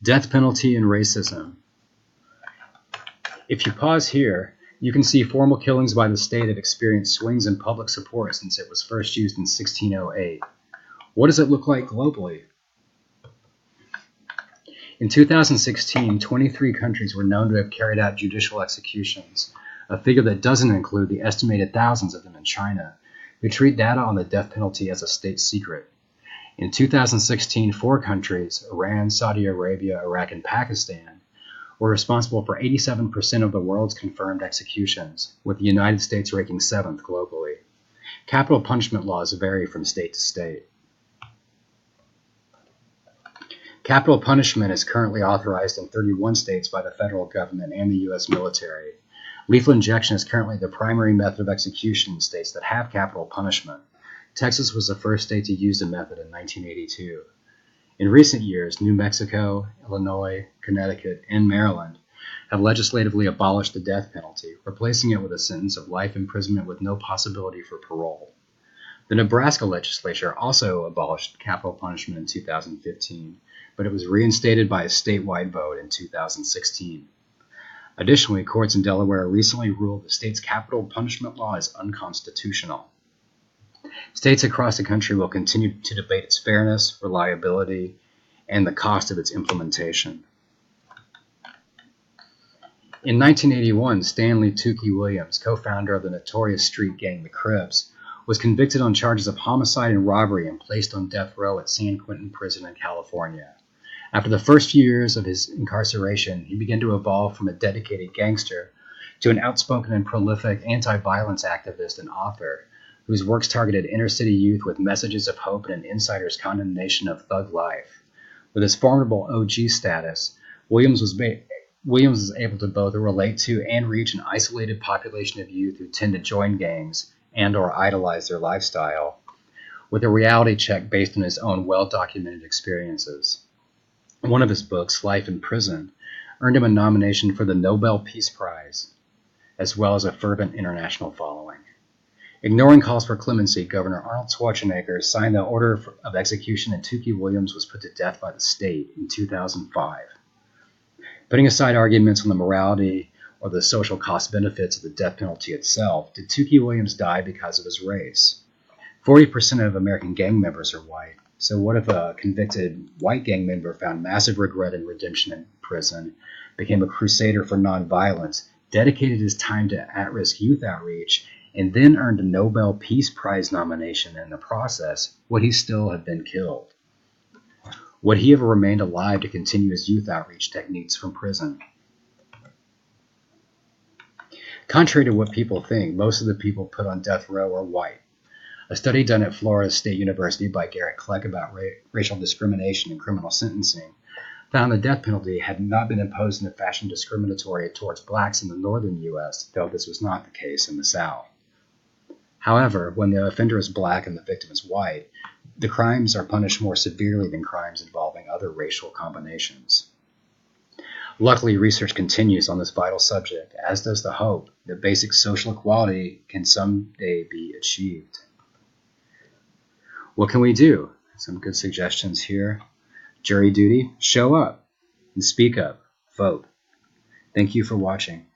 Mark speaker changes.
Speaker 1: Death penalty and racism. If you pause here, you can see formal killings by the state have experienced swings in public support since it was first used in 1608. What does it look like globally? In 2016, 23 countries were known to have carried out judicial executions, a figure that doesn't include the estimated thousands of them in China, who treat data on the death penalty as a state secret. In 2016, 4 countries, Iran, Saudi Arabia, Iraq, and Pakistan, were responsible for 87% of the world's confirmed executions, with the United States ranking 7th globally. Capital punishment laws vary from state to state. Capital punishment is currently authorized in 31 states by the federal government and the U.S. military. Lethal injection is currently the primary method of execution in states that have capital punishment. Texas was the first state to use the method in 1982. In recent years, New Mexico, Illinois, Connecticut, and Maryland have legislatively abolished the death penalty, replacing it with a sentence of life imprisonment with no possibility for parole. The Nebraska legislature also abolished capital punishment in 2015, but it was reinstated by a statewide vote in 2016. Additionally, courts in Delaware recently ruled the state's capital punishment law is unconstitutional. States across the country will continue to debate its fairness, reliability, and the cost of its implementation. In 1981, Stanley Tookie Williams, co-founder of the notorious street gang the Crips, was convicted on charges of homicide and robbery and placed on death row at San Quentin Prison in California. After the first few years of his incarceration, he began to evolve from a dedicated gangster to an outspoken and prolific anti-violence activist and author whose works targeted inner-city youth with messages of hope and an insider's condemnation of thug life. With his formidable OG status, Williams was able to both relate to and reach an isolated population of youth who tend to join gangs and or idolize their lifestyle, with a reality check based on his own well-documented experiences. One of his books, Life in Prison, earned him a nomination for the Nobel Peace Prize, as well as a fervent international following. Ignoring calls for clemency, Governor Arnold Schwarzenegger signed the order of execution and Tookie Williams was put to death by the state in 2005. Putting aside arguments on the morality or the social cost benefits of the death penalty itself, did Tookie Williams die because of his race? 40% of American gang members are white. So what if a convicted white gang member found massive regret and redemption in prison, became a crusader for nonviolence, dedicated his time to at-risk youth outreach, and then earned a Nobel Peace Prize nomination in the process? Would he still have been killed? Would he have remained alive to continue his youth outreach techniques from prison? Contrary to what people think, most of the people put on death row are white. A study done at Florida State University by Garrett Kleck about racial discrimination in criminal sentencing found the death penalty had not been imposed in a fashion discriminatory towards blacks in the northern U.S., though this was not the case in the South. However, when the offender is black and the victim is white, the crimes are punished more severely than crimes involving other racial combinations. Luckily, research continues on this vital subject, as does the hope that basic social equality can someday be achieved. What can we do? Some good suggestions here. Jury duty, show up and speak up, vote. Thank you for watching.